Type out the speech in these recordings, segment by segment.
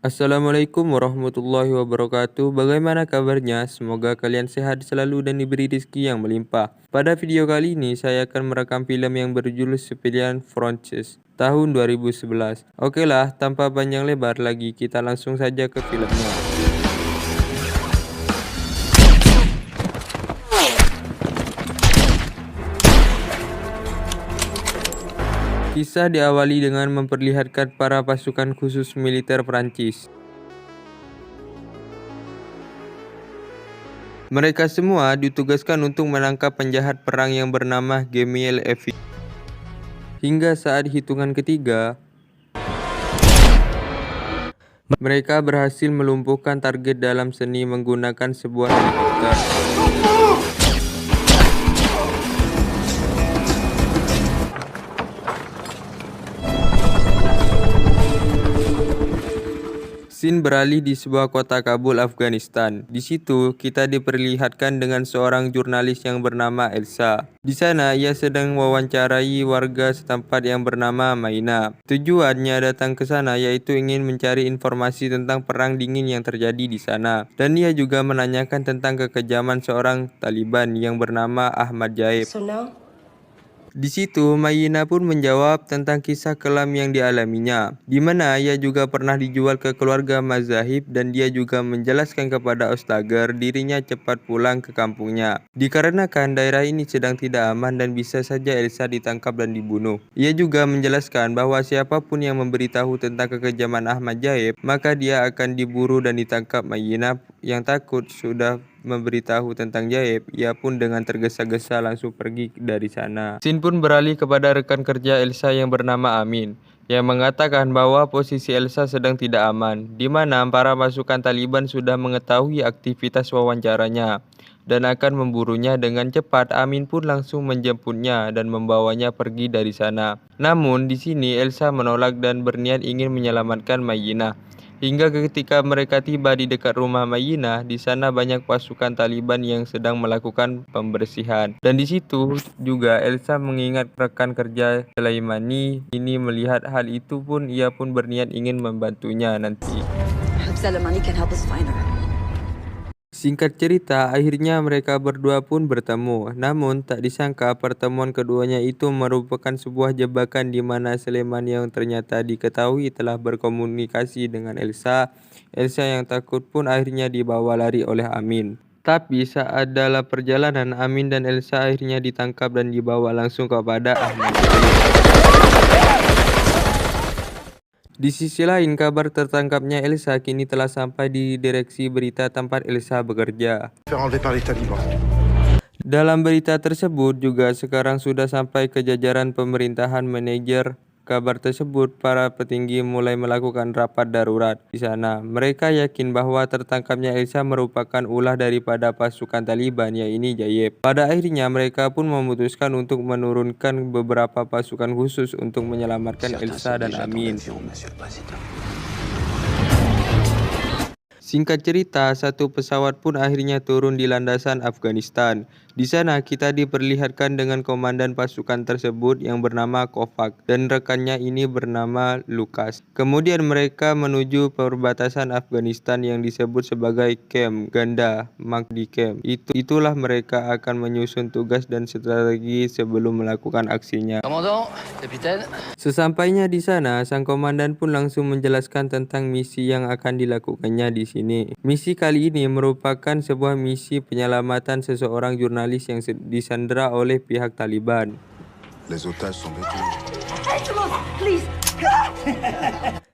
Assalamualaikum warahmatullahi wabarakatuh. Bagaimana kabarnya? Semoga kalian sehat selalu dan diberi rezeki yang melimpah. Pada video kali ini saya akan merekam film yang berjudul Sepilian Frances tahun 2011. Oke lah, tanpa panjang lebar lagi kita langsung saja ke filmnya. Kisah diawali dengan memperlihatkan para pasukan khusus militer Prancis. Mereka semua ditugaskan untuk menangkap penjahat perang yang bernama Gemiel Evi. Hingga saat hitungan ketiga, mereka berhasil melumpuhkan target dalam seni menggunakan sebuah helikopter. Scene beralih di sebuah kota Kabul, Afghanistan. Di situ kita diperlihatkan dengan seorang jurnalis yang bernama Elsa. Di sana ia sedang mewawancarai warga setempat yang bernama Maina. Tujuannya datang ke sana yaitu ingin mencari informasi tentang perang dingin yang terjadi di sana. Dan ia juga menanyakan tentang kekejaman seorang Taliban yang bernama Ahmad Jaib. Di situ, Mayina pun menjawab tentang kisah kelam yang dialaminya, di mana ia juga pernah dijual ke keluarga Mazahib dan dia juga menjelaskan kepada Ostager dirinya cepat pulang ke kampungnya. Dikarenakan daerah ini sedang tidak aman dan bisa saja Elsa ditangkap dan dibunuh. Ia juga menjelaskan bahwa siapapun yang memberitahu tentang kekejaman Ahmad Jaib, maka dia akan diburu dan ditangkap. Mayina yang takut sudah memberitahu tentang Jaib, ia pun dengan tergesa-gesa langsung pergi dari sana. Scene pun beralih kepada rekan kerja Elsa yang bernama Amin, yang mengatakan bahwa posisi Elsa sedang tidak aman, di mana para pasukan Taliban sudah mengetahui aktivitas wawancaranya dan akan memburunya dengan cepat. Amin pun langsung menjemputnya dan membawanya pergi dari sana. Namun di sini Elsa menolak dan berniat ingin menyelamatkan Mayina. Hingga ketika mereka tiba di dekat rumah Mayina, di sana banyak pasukan Taliban yang sedang melakukan pembersihan. Dan di situ juga Elsa mengingat rekan kerja Sulaimani ini melihat hal itu pun ia pun berniat ingin membantunya nanti. Singkat cerita, akhirnya mereka berdua pun bertemu. Namun, tak disangka pertemuan keduanya itu merupakan sebuah jebakan di mana Sleman yang ternyata diketahui telah berkomunikasi dengan Elsa. Elsa yang takut pun akhirnya dibawa lari oleh Amin. Tapi saat dalam perjalanan, Amin dan Elsa akhirnya ditangkap dan dibawa langsung kepada Ahmad Jaib. Di sisi lain, kabar tertangkapnya Elsa kini telah sampai di direksi berita tempat Elsa bekerja. Dalam berita tersebut juga sekarang sudah sampai ke jajaran pemerintahan manajer. Kabar tersebut, para petinggi mulai melakukan rapat darurat di sana. Mereka yakin bahwa tertangkapnya Elsa merupakan ulah daripada pasukan Taliban, yaitu Jaib. Pada akhirnya mereka pun memutuskan untuk menurunkan beberapa pasukan khusus untuk menyelamatkan Elsa dan Amin. Singkat cerita, satu pesawat pun akhirnya turun di landasan Afghanistan. Di sana kita diperlihatkan dengan komandan pasukan tersebut yang bernama Kovac dan rekannya ini bernama Lukas. Kemudian mereka menuju perbatasan Afghanistan yang disebut sebagai Camp Ganda Makdi Camp. Itulah mereka akan menyusun tugas dan strategi sebelum melakukan aksinya. Sesampainya di sana, sang komandan pun langsung menjelaskan tentang misi yang akan dilakukannya di sini. Misi kali ini merupakan sebuah misi penyelamatan seseorang jurnalis yang disandera oleh pihak Taliban.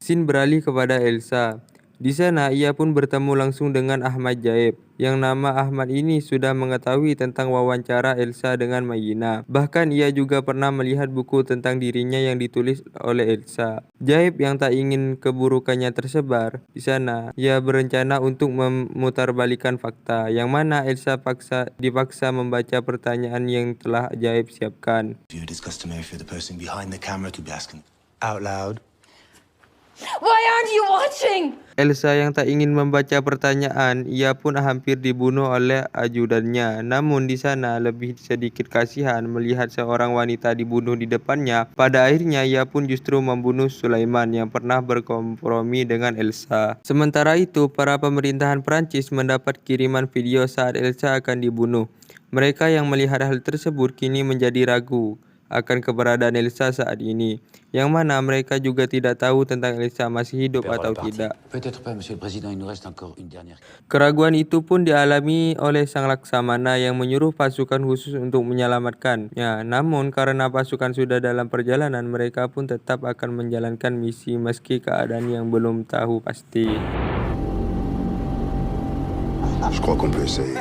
Scene beralih kepada Elsa. Di sana ia pun bertemu langsung dengan Ahmad Jaib. Yang nama Ahmad ini sudah mengetahui tentang wawancara Elsa dengan Mayina. Bahkan ia juga pernah melihat buku tentang dirinya yang ditulis oleh Elsa. Jaib yang tak ingin keburukannya tersebar di sana, ia berencana untuk memutarbalikkan fakta, yang mana Elsa dipaksa membaca pertanyaan yang telah Jaib siapkan. It is customary for the person behind the camera to be asking out loud. Why aren't you watching? Elsa yang tak ingin membaca pertanyaan, ia pun hampir dibunuh oleh ajudannya. Namun di sana lebih sedikit kasihan melihat seorang wanita dibunuh di depannya. Pada akhirnya ia pun justru membunuh Sulaiman yang pernah berkompromi dengan Elsa. Sementara itu, para pemerintahan Prancis mendapat kiriman video saat Elsa akan dibunuh. Mereka yang melihat hal tersebut kini menjadi ragu akan keberadaan Elsa saat ini, yang mana mereka juga tidak tahu tentang Elsa masih hidup atau tidak. Peut-être pas, Monsieur le Président, il nous reste encore une dernière. Keraguan itu pun dialami oleh sang Laksamana yang menyuruh pasukan khusus untuk menyelamatkannya. Namun karena pasukan sudah dalam perjalanan, mereka pun tetap akan menjalankan misi meski keadaan yang belum tahu pasti. Je crois qu'on peut essayer.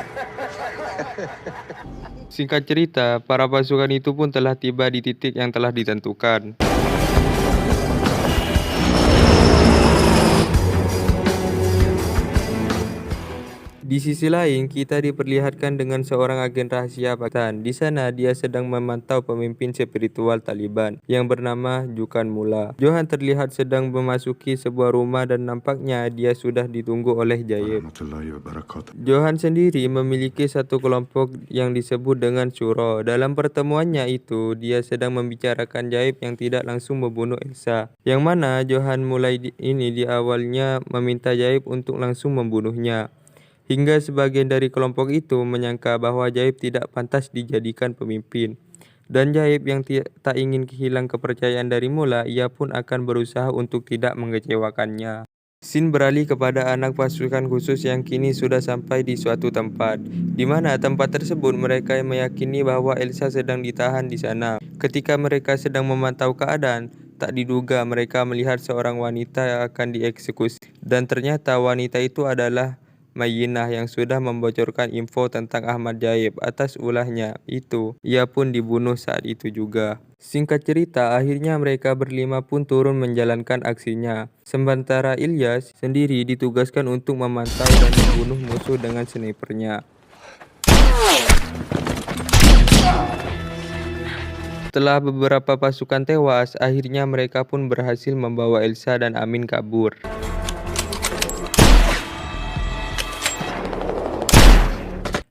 Singkat cerita, para pasukan itu pun telah tiba di titik yang telah ditentukan. Di sisi lain, kita diperlihatkan dengan seorang agen rahasia Pakistan. Di sana, dia sedang memantau pemimpin spiritual Taliban yang bernama Jukan Mullah. Johan terlihat sedang memasuki sebuah rumah dan nampaknya dia sudah ditunggu oleh Jaib. Warahmatullahi wabarakatuh. Johan sendiri memiliki satu kelompok yang disebut dengan Syuro. Dalam pertemuannya itu, dia sedang membicarakan Jaib yang tidak langsung membunuh Elsa. Yang mana Johan ini di awalnya meminta Jaib untuk langsung membunuhnya. Hingga sebagian dari kelompok itu menyangka bahwa Jaib tidak pantas dijadikan pemimpin. Dan Jaib yang tak ingin kehilang kepercayaan dari Mullah, ia pun akan berusaha untuk tidak mengecewakannya. Scene beralih kepada anak pasukan khusus yang kini sudah sampai di suatu tempat, di mana tempat tersebut mereka meyakini bahwa Elsa sedang ditahan di sana. Ketika mereka sedang memantau keadaan, tak diduga mereka melihat seorang wanita yang akan dieksekusi. Dan ternyata wanita itu adalah Mayinah yang sudah membocorkan info tentang Ahmad Jaib. Atas ulahnya itu, ia pun dibunuh saat itu juga. Singkat cerita, akhirnya mereka berlima pun turun menjalankan aksinya. Sementara Ilyas sendiri ditugaskan untuk memantau dan membunuh musuh dengan snipernya. Setelah beberapa pasukan tewas, akhirnya mereka pun berhasil membawa Elsa dan Amin kabur.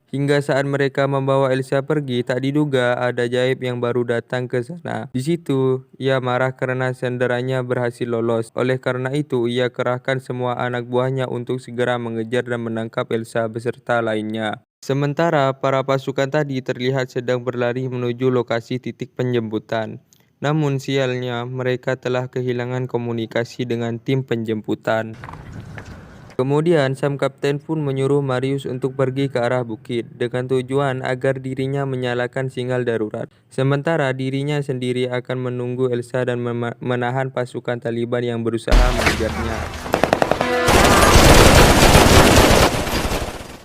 Hingga saat mereka membawa Elsa pergi, tak diduga ada Jaib yang baru datang ke sana. Di situ, ia marah karena senderanya berhasil lolos. Oleh karena itu, ia kerahkan semua anak buahnya untuk segera mengejar dan menangkap Elsa beserta lainnya. Sementara para pasukan tadi terlihat sedang berlari menuju lokasi titik penjemputan. Namun sialnya, mereka telah kehilangan komunikasi dengan tim penjemputan. Kemudian sang kapten pun menyuruh Marius untuk pergi ke arah bukit dengan tujuan agar dirinya menyalakan sinyal darurat. Sementara dirinya sendiri akan menunggu Elsa dan menahan pasukan Taliban yang berusaha mengejarnya.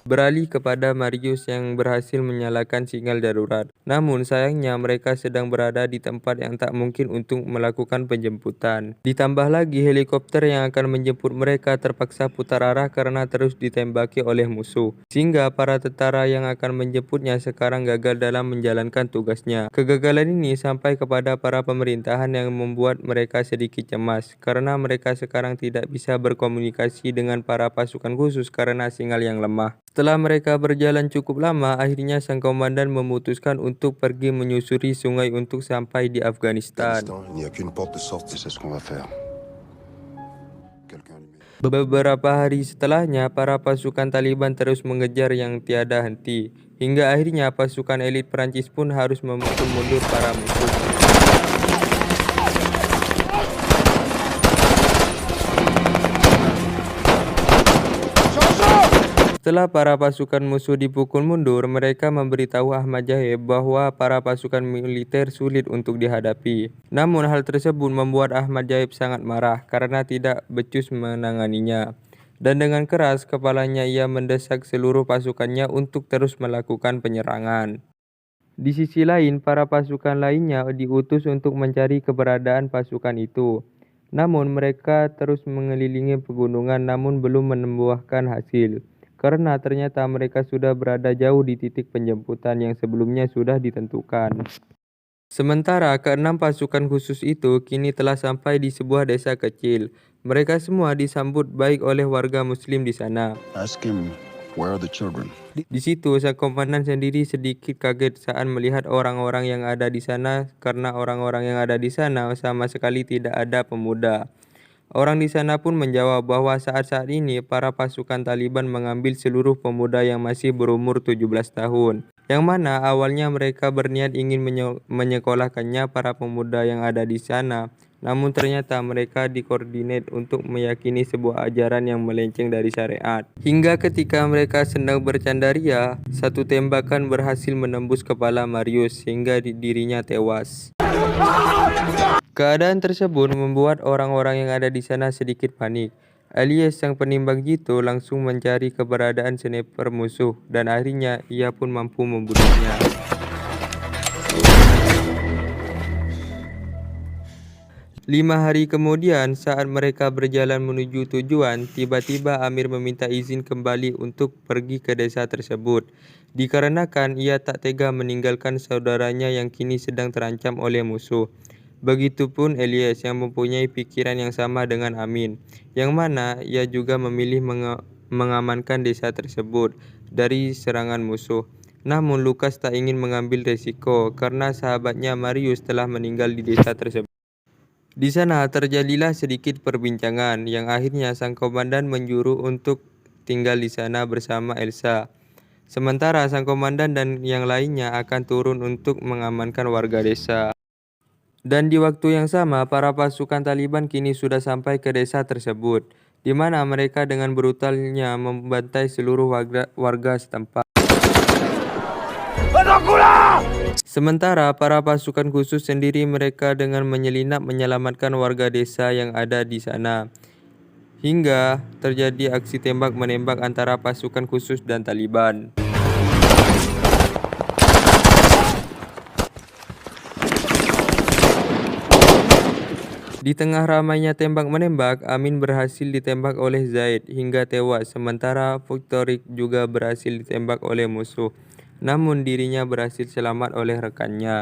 Beralih kepada Marius yang berhasil menyalakan sinyal darurat. Namun sayangnya mereka sedang berada di tempat yang tak mungkin untuk melakukan penjemputan. Ditambah lagi helikopter yang akan menjemput mereka terpaksa putar arah karena terus ditembaki oleh musuh. Sehingga para tentara yang akan menjemputnya sekarang gagal dalam menjalankan tugasnya. Kegagalan ini sampai kepada para pemerintahan yang membuat mereka sedikit cemas karena mereka sekarang tidak bisa berkomunikasi dengan para pasukan khusus karena sinyal yang lemah. Setelah mereka berjalan cukup lama, akhirnya sang komandan memutuskan untuk pergi menyusuri sungai untuk sampai di Afghanistan. Il n'y a qu'une porte de sortie, c'est ce qu'on va faire. Beberapa hari setelahnya, para pasukan Taliban terus mengejar yang tiada henti. Hingga akhirnya pasukan elit Perancis pun harus memukul mundur para musuh. Setelah para pasukan musuh dipukul mundur, mereka memberitahu Ahmad Jaib bahwa para pasukan militer sulit untuk dihadapi. Namun hal tersebut membuat Ahmad Jaib sangat marah karena tidak becus menanganinya. Dan dengan keras kepalanya ia mendesak seluruh pasukannya untuk terus melakukan penyerangan. Di sisi lain, para pasukan lainnya diutus untuk mencari keberadaan pasukan itu. Namun mereka terus mengelilingi pegunungan namun belum membuahkan hasil. Karena ternyata mereka sudah berada jauh di titik penjemputan yang sebelumnya sudah ditentukan. Sementara keenam pasukan khusus itu kini telah sampai di sebuah desa kecil. Mereka semua disambut baik oleh warga Muslim di sana. Ask him, where are the children? Di situ, sang komandan sendiri sedikit kaget saat melihat orang-orang yang ada di sana karena orang-orang yang ada di sana sama sekali tidak ada pemuda. Orang di sana pun menjawab bahwa saat-saat ini para pasukan Taliban mengambil seluruh pemuda yang masih berumur 17 tahun. Yang mana awalnya mereka berniat ingin menyekolahkannya para pemuda yang ada di sana. Namun ternyata mereka dikoordinat untuk meyakini sebuah ajaran yang melenceng dari syariat. Hingga ketika mereka sedang bercandaria, satu tembakan berhasil menembus kepala Marius sehingga dirinya tewas. Keadaan tersebut membuat orang-orang yang ada di sana sedikit panik. Alias sang penimbang jitu langsung mencari keberadaan sniper musuh dan akhirnya ia pun mampu membunuhnya. 5 hari kemudian, saat mereka berjalan menuju tujuan, tiba-tiba Amir meminta izin kembali untuk pergi ke desa tersebut. Dikarenakan ia tak tega meninggalkan saudaranya yang kini sedang terancam oleh musuh. Begitupun Elias yang mempunyai pikiran yang sama dengan Amin, yang mana ia juga memilih mengamankan desa tersebut dari serangan musuh. Namun Lukas tak ingin mengambil resiko karena sahabatnya Marius telah meninggal di desa tersebut. Di sana terjadilah sedikit perbincangan yang akhirnya sang komandan menyuruh untuk tinggal di sana bersama Elsa. Sementara sang komandan dan yang lainnya akan turun untuk mengamankan warga desa. Dan di waktu yang sama, para pasukan Taliban kini sudah sampai ke desa tersebut, di mana mereka dengan brutalnya membantai seluruh warga setempat. Sementara para pasukan khusus sendiri mereka dengan menyelinap menyelamatkan warga desa yang ada di sana. Hingga terjadi aksi tembak-menembak antara pasukan khusus dan Taliban. Di tengah ramainya tembak-menembak, Amin berhasil ditembak oleh Zaid hingga tewas, sementara Victorik juga berhasil ditembak oleh musuh. Namun dirinya berhasil selamat oleh rekannya.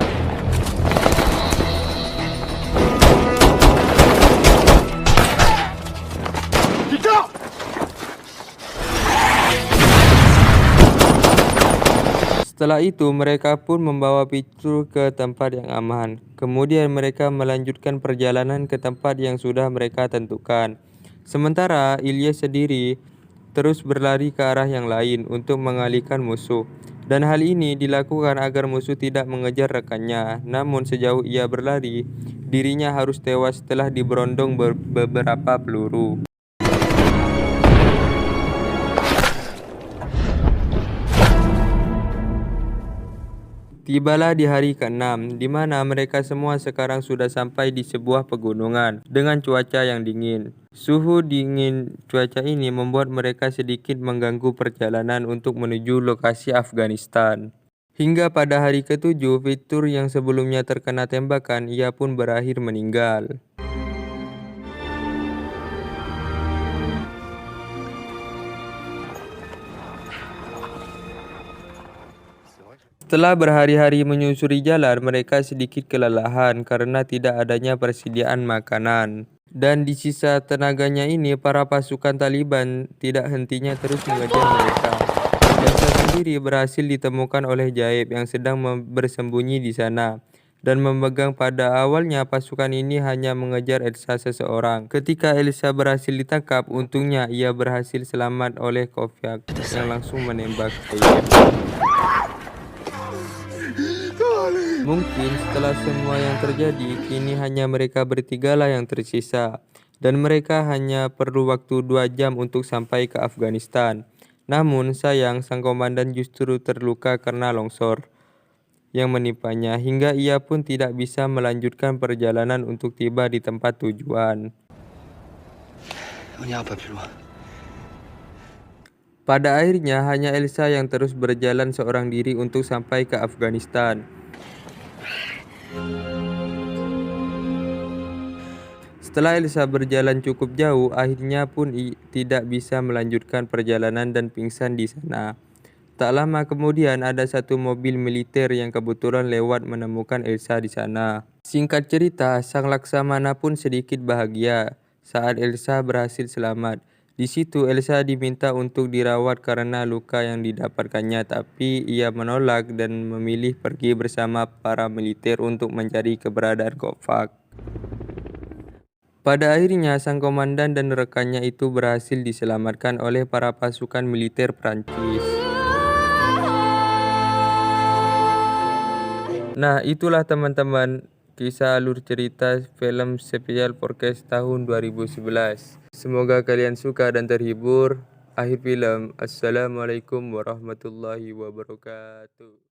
Setelah itu mereka pun membawa Victor ke tempat yang aman. Kemudian mereka melanjutkan perjalanan ke tempat yang sudah mereka tentukan. Sementara Ilyas sendiri terus berlari ke arah yang lain untuk mengalihkan musuh. Dan hal ini dilakukan agar musuh tidak mengejar rekannya. Namun sejauh ia berlari, dirinya harus tewas setelah diberondong beberapa peluru. Tibalah di hari ke-6, di mana mereka semua sekarang sudah sampai di sebuah pegunungan dengan cuaca yang dingin. Suhu dingin cuaca ini membuat mereka sedikit mengganggu perjalanan untuk menuju lokasi Afghanistan. Hingga pada hari ke-7, Victor yang sebelumnya terkena tembakan, ia pun berakhir meninggal. Setelah berhari-hari menyusuri jalan, mereka sedikit kelelahan karena tidak adanya persediaan makanan. Dan di sisa tenaganya ini, para pasukan Taliban tidak hentinya terus mengejar mereka. Elsa sendiri berhasil ditemukan oleh Jaib yang sedang bersembunyi di sana. Dan memegang pada awalnya pasukan ini hanya mengejar Elsa seseorang. Ketika Elsa berhasil ditangkap, untungnya ia berhasil selamat oleh Kovac yang langsung menembak Jaib. Mungkin setelah semua yang terjadi, kini hanya mereka bertigalah yang tersisa. Dan mereka hanya perlu waktu 2 jam untuk sampai ke Afghanistan. Namun sayang, sang komandan justru terluka karena longsor yang menimpanya, hingga ia pun tidak bisa melanjutkan perjalanan untuk tiba di tempat tujuan. Pada akhirnya hanya Elsa yang terus berjalan seorang diri untuk sampai ke Afghanistan. Setelah Elsa berjalan cukup jauh, akhirnya pun tidak bisa melanjutkan perjalanan dan pingsan di sana. Tak lama kemudian ada satu mobil militer yang kebetulan lewat menemukan Elsa di sana. Singkat cerita, sang Laksamana pun sedikit bahagia saat Elsa berhasil selamat. Di situ Elsa diminta untuk dirawat karena luka yang didapatkannya, tapi ia menolak dan memilih pergi bersama para militer untuk mencari keberadaan Kovac. Pada akhirnya sang komandan dan rekannya itu berhasil diselamatkan oleh para pasukan militer Prancis. Nah, itulah teman-teman kisah alur cerita film spesial podcast tahun 2011. Semoga kalian suka dan terhibur. Akhir film, Assalamualaikum warahmatullahi wabarakatuh.